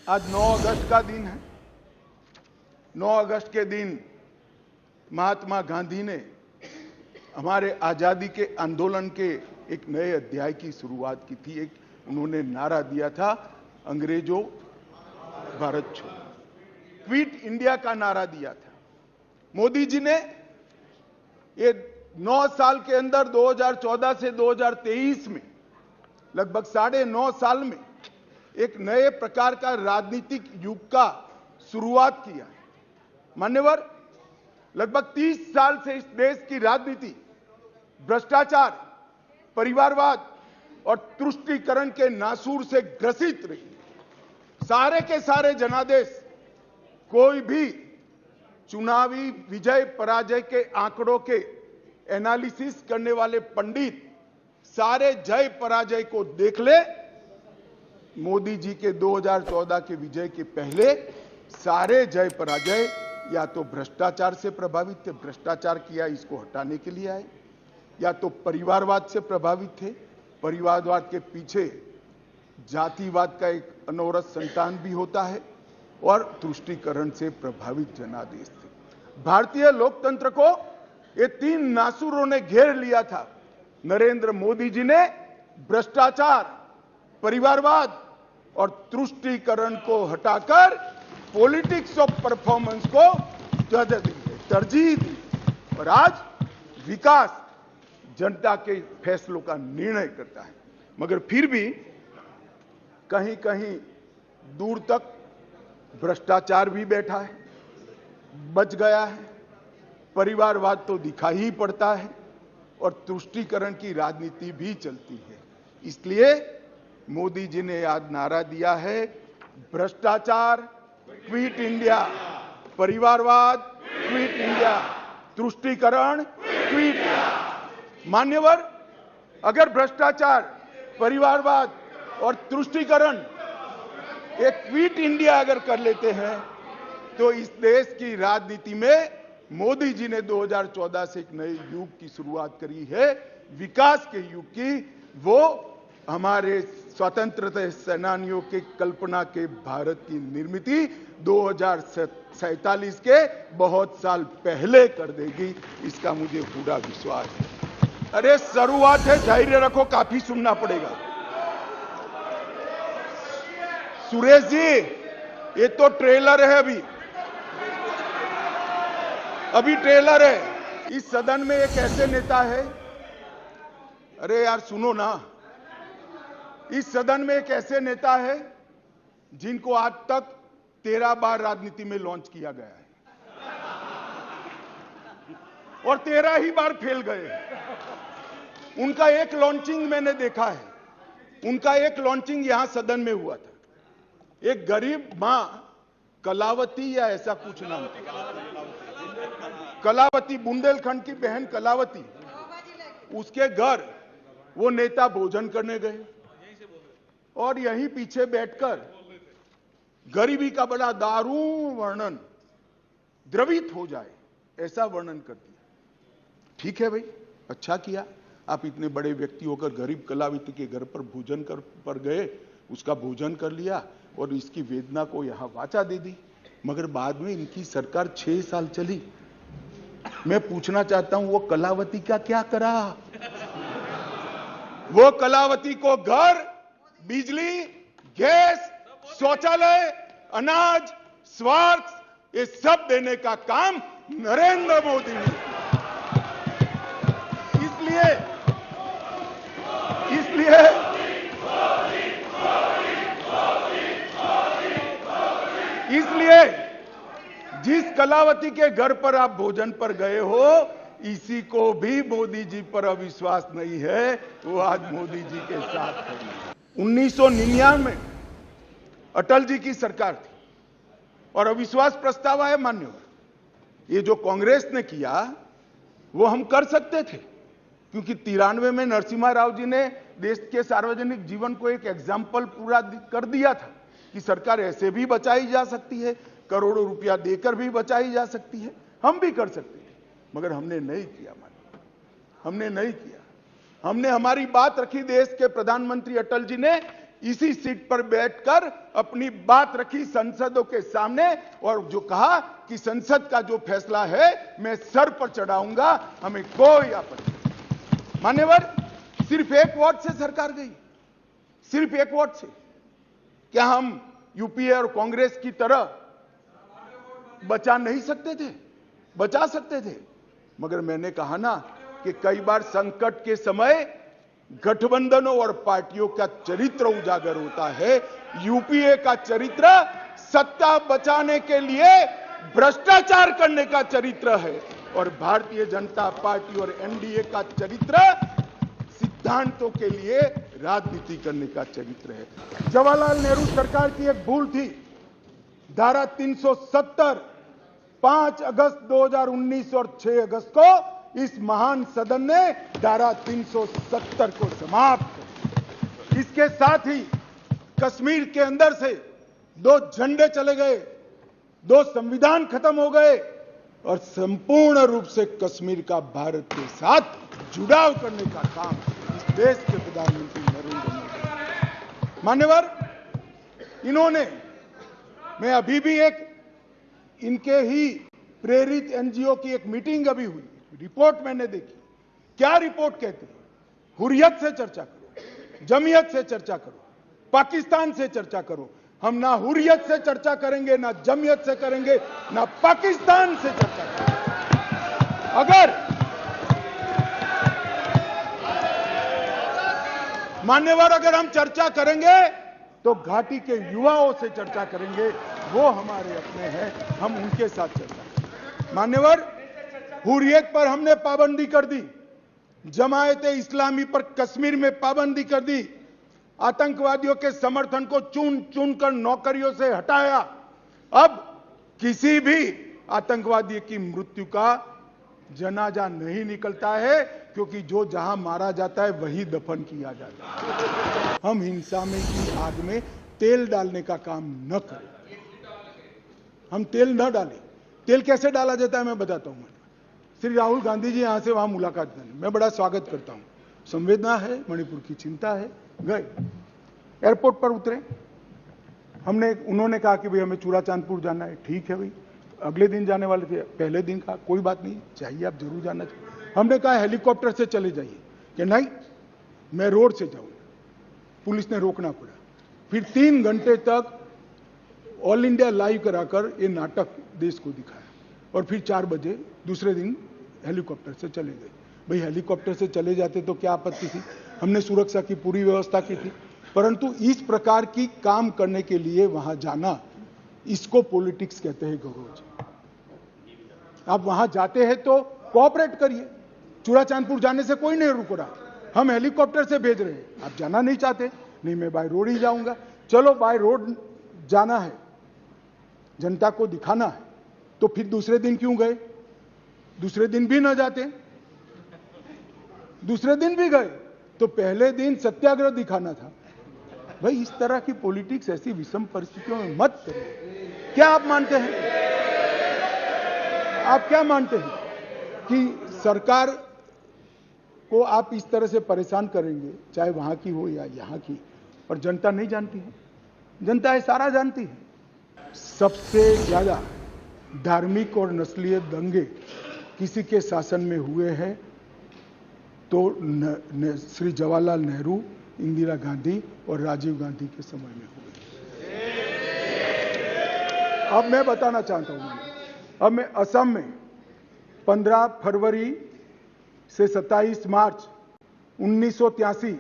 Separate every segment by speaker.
Speaker 1: आज 9 अगस्त का दिन है। 9 अगस्त के दिन महात्मा गांधी ने हमारे आजादी के आंदोलन के एक नए अध्याय की शुरुआत की थी। एक उन्होंने नारा दिया था, अंग्रेजों भारत छोड़ो, क्विट इंडिया का नारा दिया था। मोदी जी ने ये 9 साल के अंदर 2014 से 2023 में लगभग 9.5 साल में एक नए प्रकार का राजनीतिक युग का शुरुआत किया है। मान्यवर, लगभग 30 साल से इस देश की राजनीति भ्रष्टाचार, परिवारवाद और तुष्टीकरण के नासूर से ग्रसित रही। सारे के सारे जनादेश, कोई भी चुनावी विजय पराजय के आंकड़ों के एनालिसिस करने वाले पंडित सारे जय पराजय को देख ले। मोदी जी के 2014 के विजय के पहले सारे जय पराजय या तो भ्रष्टाचार से प्रभावित थे, भ्रष्टाचार किया इसको हटाने के लिए आए, या तो परिवारवाद से प्रभावित थे, परिवारवाद के पीछे जातिवाद का एक अनवरत संतान भी होता है, और तुष्टीकरण से प्रभावित जनादेश थे। भारतीय लोकतंत्र को ये 3 नासुरों ने घेर लिया था। नरेंद्र मोदी जी ने भ्रष्टाचार, परिवारवाद और तुष्टीकरण को हटाकर पॉलिटिक्स ऑफ परफॉर्मेंस को तरजीह दी, और आज विकास जनता के फैसलों का निर्णय करता है। मगर फिर भी कहीं कहीं दूर तक भ्रष्टाचार भी बैठा है, बच गया है, परिवारवाद तो दिखाई ही पड़ता है, और तुष्टीकरण की राजनीति भी चलती है। इसलिए मोदी जी ने आज नारा दिया है, भ्रष्टाचार क्विट इंडिया, परिवारवाद क्विट इंडिया, तुष्टीकरण क्विट इंडिया। मान्यवर, अगर भ्रष्टाचार, परिवारवाद और तुष्टीकरण एक क्विट इंडिया अगर कर लेते हैं, तो इस देश की राजनीति में मोदी जी ने 2014 से एक नए युग की शुरुआत करी है, विकास के युग की। वो हमारे स्वतंत्रता सेनानियों के कल्पना के भारत की निर्मित 2047 के बहुत साल पहले कर देगी, इसका मुझे पूरा विश्वास है। अरे शुरुआत है, धैर्य रखो, काफी सुनना पड़ेगा। सुरेश जी, ये तो ट्रेलर है, अभी ट्रेलर है। इस सदन में एक ऐसे नेता है, अरे यार सुनो ना, इस सदन में एक ऐसे नेता है जिनको आज तक 13 बार राजनीति में लॉन्च किया गया है, और 13 ही बार फेल गए। उनका एक लॉन्चिंग मैंने देखा है, उनका एक लॉन्चिंग यहां सदन में हुआ था। एक गरीब मां कलावती या ऐसा कुछ नाम था, कलावती, बुंदेलखंड की बहन कलावती, उसके घर वो नेता भोजन करने गए, और यहीं पीछे बैठकर गरीबी का बड़ा दारुण वर्णन, द्रवित हो जाए ऐसा वर्णन कर दिया। ठीक है भाई, अच्छा किया, आप इतने बड़े व्यक्ति होकर गरीब कलावती के घर पर भोजन पर गए, उसका भोजन कर लिया और इसकी वेदना को यहां वाचा दे दी। मगर बाद में इनकी सरकार 6 साल चली। मैं पूछना चाहता हूं, वो कलावती का क्या करा? वो कलावती को घर, बिजली, गैस, शौचालय, अनाज, स्वास्थ्य, ये सब देने का काम नरेंद्र मोदी ने। इसलिए जिस कलावती के घर पर आप भोजन पर गए हो, इसी को भी मोदी जी पर अविश्वास नहीं है, वो आज मोदी जी के साथ है। 1999 में अटल जी की सरकार थी और अविश्वास प्रस्ताव आया। मान्यवर, ये जो कांग्रेस ने किया वो हम कर सकते थे, क्योंकि 93 में नरसिम्हा राव जी ने देश के सार्वजनिक जीवन को एक एग्जाम्पल पूरा कर दिया था कि सरकार ऐसे भी बचाई जा सकती है, करोड़ों रुपया देकर भी बचाई जा सकती है। हम भी कर सकते थे, मगर हमने नहीं किया। हमने नहीं किया। हमने हमारी बात रखी देश के प्रधानमंत्री अटल जी ने इसी सीट पर बैठकर अपनी बात रखी संसदों के सामने और जो कहा कि संसद का जो फैसला है मैं सर पर चढ़ाऊंगा, हमें कोई आपत्ति नहीं। मान्यवर, सिर्फ एक वोट से सरकार गई, सिर्फ एक वोट से। क्या हम यूपीए और कांग्रेस की तरह बचा नहीं सकते थे? बचा सकते थे, मगर मैंने कहा ना कि कई बार संकट के समय गठबंधनों और पार्टियों का चरित्र उजागर होता है। यूपीए का चरित्र सत्ता बचाने के लिए भ्रष्टाचार करने का चरित्र है और भारतीय जनता पार्टी और एनडीए का चरित्र सिद्धांतों के लिए राजनीति करने का चरित्र है। जवाहरलाल नेहरू सरकार की एक भूल थी, धारा 370 5 अगस्त 2019 और 6 अगस्त को इस महान सदन ने धारा 370 को समाप्त कर। इसके साथ ही कश्मीर के अंदर से 2 झंडे चले गए, 2 संविधान खत्म हो गए और संपूर्ण रूप से कश्मीर का भारत के साथ जुड़ाव करने का काम इस देश के प्रधानमंत्री नरेंद्र मोदी। मान्यवर, इन्होंने, मैं अभी भी एक इनके ही प्रेरित एनजीओ की एक मीटिंग अभी हुई, रिपोर्ट मैंने देखी। क्या रिपोर्ट कहती है? हुर्रियत से चर्चा करो, जमीयत से चर्चा करो, पाकिस्तान से चर्चा करो। हम ना हुर्रियत से चर्चा करेंगे, ना जमीयत से करेंगे, ना पाकिस्तान से चर्चा करेंगे। अगर मान्यवर, अगर हम चर्चा करेंगे तो घाटी के युवाओं से चर्चा करेंगे, वो हमारे अपने हैं, हम उनके साथ चर्चा करेंगे। मान्यवर, हुर्रियत पर हमने पाबंदी कर दी, जमायते इस्लामी पर कश्मीर में पाबंदी कर दी, आतंकवादियों के समर्थन को चुन चुन कर नौकरियों से हटाया। अब किसी भी आतंकवादी की मृत्यु का जनाजा नहीं निकलता है, क्योंकि जो जहां मारा जाता है वही दफन किया जाता है। हम हिंसा में की आग में तेल डालने का काम न करें, हम तेल न डालें। तेल कैसे डाला जाता है मैं बताता हूं। श्री राहुल गांधी जी यहां से वहां मुलाकात करने, मैं बड़ा स्वागत करता हूं, संवेदना है, मणिपुर की चिंता है। गए, एयरपोर्ट पर उतरे, उन्होंने कहा कि भाई हमें चूड़ाचांदपुर जाना है। ठीक है भाई, अगले दिन जाने वाले थे, पहले दिन कहा कोई बात नहीं, चाहिए आप जरूर जाना चाहिए। हमने कहा हेलीकॉप्टर से चले जाइए, कि नहीं मैं रोड से जाऊंगा। पुलिस ने रोकना पड़ा, फिर 3 घंटे तक ऑल इंडिया लाइव कराकर ये नाटक देश को दिखाया और फिर 4 बजे दूसरे दिन हेलीकॉप्टर से चले गए। भाई हेलीकॉप्टर से चले जाते तो क्या आपत्ति थी, हमने सुरक्षा की पूरी व्यवस्था की थी, परंतु इस प्रकार की काम करने के लिए वहां जाना, इसको पॉलिटिक्स कहते हैं गौरव जी। आप वहां जाते हैं तो कोऑपरेट करिए, चूड़ाचांदपुर जाने से कोई नहीं रुक रहा, हम हेलीकॉप्टर से भेज रहे हैं, आप जाना नहीं चाहते, नहीं मैं बाय रोड ही जाऊंगा। चलो बाय रोड जाना है, जनता को दिखाना है, तो फिर दूसरे दिन क्यों गए? दूसरे दिन भी न जाते, दूसरे दिन भी गए तो पहले दिन सत्याग्रह दिखाना था। भाई इस तरह की पॉलिटिक्स ऐसी विषम परिस्थितियों में मत करिए। क्या आप मानते हैं, आप क्या मानते हैं कि सरकार को आप इस तरह से परेशान करेंगे, चाहे वहां की हो या यहां की, और जनता नहीं जानती है? जनता ये सारा जानती है। सबसे ज्यादा धार्मिक और नस्लीय दंगे किसी के शासन में हुए हैं तो श्री जवाहरलाल नेहरू, इंदिरा गांधी और राजीव गांधी के समय में हुए। अब मैं बताना चाहता हूं, अब मैं असम में 15 फरवरी से 27 मार्च 1983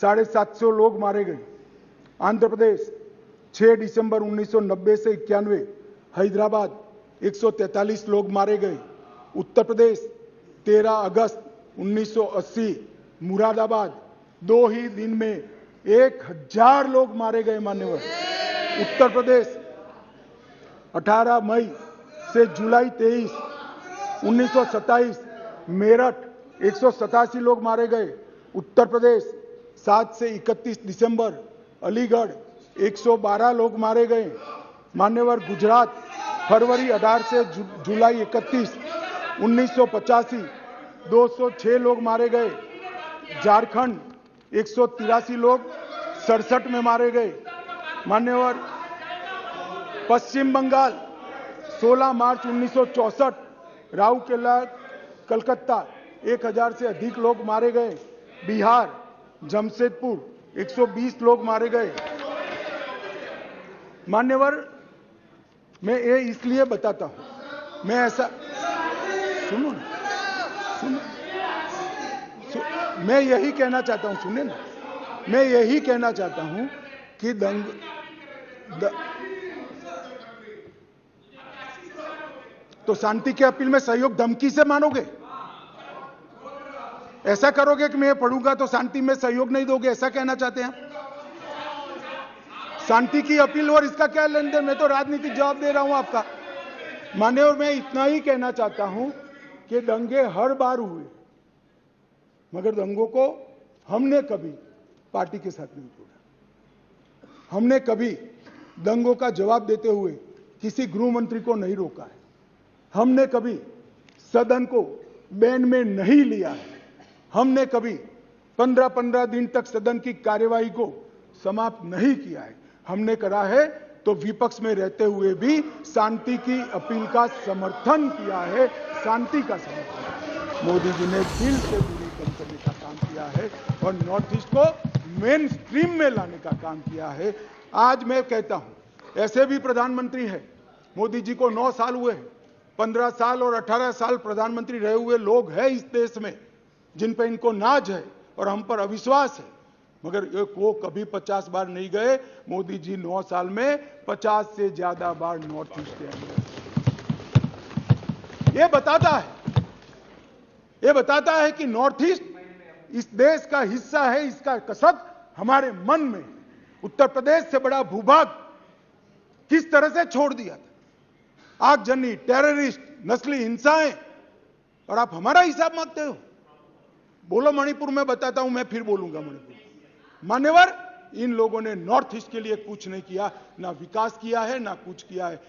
Speaker 1: 750 लोग मारे गए। आंध्र प्रदेश 6 दिसंबर 1990 से 91, हैदराबाद 143 लोग मारे गए। उत्तर प्रदेश 13 अगस्त 1980 मुरादाबाद 2 ही दिन में 1000 लोग मारे गए। मान्यवर, उत्तर प्रदेश 18 मई से जुलाई 23 1927 मेरठ 187 लोग मारे गए। उत्तर प्रदेश 7 से 31 दिसंबर अलीगढ़ 112 लोग मारे गए। मान्यवर, गुजरात फरवरी 18 से जुलाई 31 1985 206 लोग मारे गए। झारखंड 183 लोग 67 में मारे गए। मान्यवर, पश्चिम बंगाल 16 मार्च 1964 राउरकेला कलकत्ता 1000 से अधिक लोग मारे गए। बिहार जमशेदपुर 120 लोग मारे गए। मान्यवर, मैं ये इसलिए बताता हूं, मैं ऐसा सुनो ना, मैं यही कहना चाहता हूं, सुने ना, मैं यही कहना चाहता हूं कि तो शांति की अपील में सहयोग धमकी से मानोगे? ऐसा करोगे कि मैं पढ़ूंगा तो शांति में सहयोग नहीं दोगे, ऐसा कहना चाहते हैं? शांति की अपील और इसका क्या लेन देन? मैं तो राजनीतिक जवाब दे रहा हूं आपका। मान्यवर, मैं इतना ही कहना चाहता हूं कि दंगे हर बार हुए, मगर दंगों को हमने कभी पार्टी के साथ नहीं जोड़ा। हमने कभी दंगों का जवाब देते हुए किसी गृह मंत्री को नहीं रोका है। हमने कभी सदन को बैन में नहीं लिया है। हमने कभी 15-15 दिन तक सदन की कार्यवाही को समाप्त नहीं किया है। हमने करा है तो विपक्ष में रहते हुए भी शांति की अपील का समर्थन किया है, शांति का समर्थन। मोदी जी ने दिल से दूरी कम करने का काम किया है और नॉर्थ ईस्ट को मेन स्ट्रीम में लाने का काम किया है। आज मैं कहता हूं, ऐसे भी प्रधानमंत्री है, मोदी जी को 9 साल हुए हैं, 15 साल और 18 साल प्रधानमंत्री रहे हुए लोग हैं इस देश में जिन पर इनको नाज है और हम पर अविश्वास है, मगर वो कभी 50 बार नहीं गए। मोदी जी 9 साल में 50 से ज्यादा बार नॉर्थ ईस्ट गए। ये बताता है कि नॉर्थ ईस्ट इस देश का हिस्सा है, इसका कसब हमारे मन में। उत्तर प्रदेश से बड़ा भूभाग किस तरह से छोड़ दिया था, आगजनी, टेररिस्ट, नस्ली हिंसाएं, और आप हमारा हिसाब मांगते हो। बोलो मणिपुर में बताता हूं, मैं फिर बोलूंगा मणिपुर। मान्यवर, इन लोगों ने नॉर्थ ईस्ट के लिए कुछ नहीं किया, ना विकास किया है ना कुछ किया है।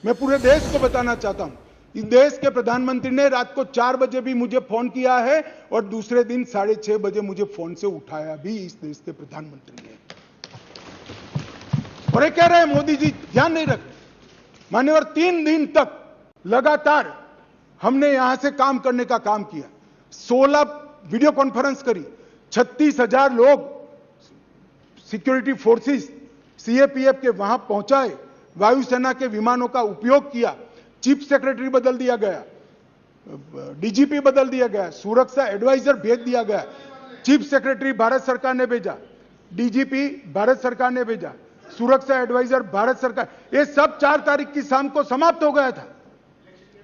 Speaker 1: मैं पूरे देश को बताना चाहता हूं, इस देश के प्रधानमंत्री ने रात को 4 बजे भी मुझे फोन किया है और दूसरे दिन 6:30 बजे मुझे फोन से उठाया भी इस देश के प्रधानमंत्री ने। और ये कह रहे हैं मोदी जी ध्यान नहीं रखते। मान्यवर, 3 दिन तक लगातार हमने यहां से काम करने का काम किया। 16 वीडियो कॉन्फ्रेंस करी, 36,000 लोग सिक्योरिटी फोर्सेस सीएपीएफ के वहां पहुंचाए, वायुसेना के विमानों का उपयोग किया, चीफ सेक्रेटरी बदल दिया गया, डीजीपी बदल दिया गया, सुरक्षा एडवाइजर भेज दिया गया, चीफ सेक्रेटरी भारत सरकार ने भेजा, डीजीपी भारत सरकार ने भेजा, सुरक्षा एडवाइजर भारत सरकार। ये सब 4 तारीख की शाम को समाप्त हो गया था।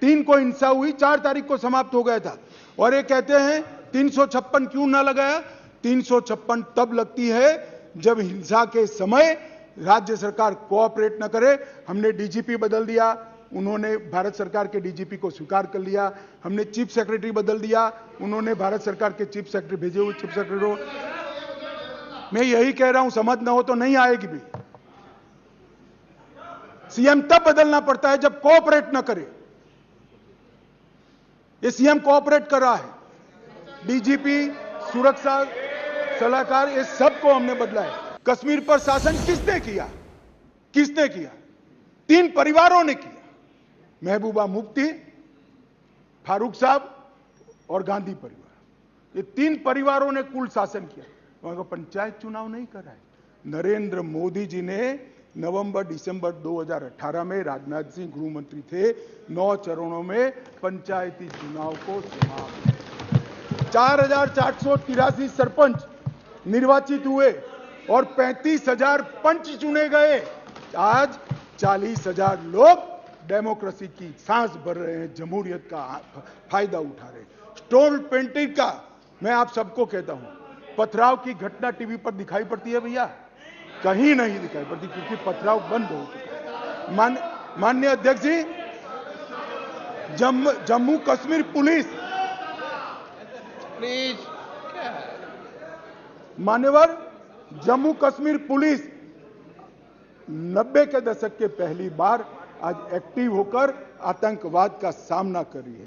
Speaker 1: 3 को हिंसा हुई, 4 तारीख को समाप्त हो गया था। और ये कहते हैं 356 क्यों ना लगाया? 356 तब लगती है जब हिंसा के समय राज्य सरकार कोऑपरेट न करे। हमने डीजीपी बदल दिया, उन्होंने भारत सरकार के डीजीपी को स्वीकार कर लिया। हमने चीफ सेक्रेटरी बदल दिया, उन्होंने भारत सरकार के चीफ सेक्रेटरी भेजे हुए चीफ सेक्रेटरी को। मैं यही कह रहा हूं, समझ न हो तो नहीं आएगी भी। सीएम तब बदलना पड़ता है जब कोऑपरेट न करे। ये सीएम कोऑपरेट कर रहा है। डीजीपी, सुरक्षा सलाहकार, ये सबको हमने बदला है। कश्मीर पर शासन किसने किया? किसने किया? 3 परिवारों ने किया, महबूबा मुफ्ती, फारूक साहब और गांधी परिवार। ये 3 परिवारों ने कुल शासन किया। वहां का पंचायत चुनाव नहीं करा है। नरेंद्र मोदी जी ने नवंबर-दिसंबर 2018 में, राजनाथ सिंह गृह मंत्री थे, 9 चरणों में पंचायती चुनाव को समाप्त। 4,483 सरपंच निर्वाचित हुए और 35,000 पंच चुने गए। आज 40,000 लोग डेमोक्रेसी की सांस भर रहे हैं, जमहूरियत का फायदा उठा रहे हैं। स्टोन पेंटिंग का मैं आप सबको कहता हूं, पथराव की घटना टीवी पर दिखाई पड़ती है भैया? कहीं नहीं दिखाई पड़ती, क्योंकि पथराव बंद हो चुका है। माननीय अध्यक्ष जी, जम्मू कश्मीर पुलिस, प्लीज, मान्यवर, जम्मू कश्मीर पुलिस 90 के दशक के पहली बार आज एक्टिव होकर आतंकवाद का सामना कर रही है।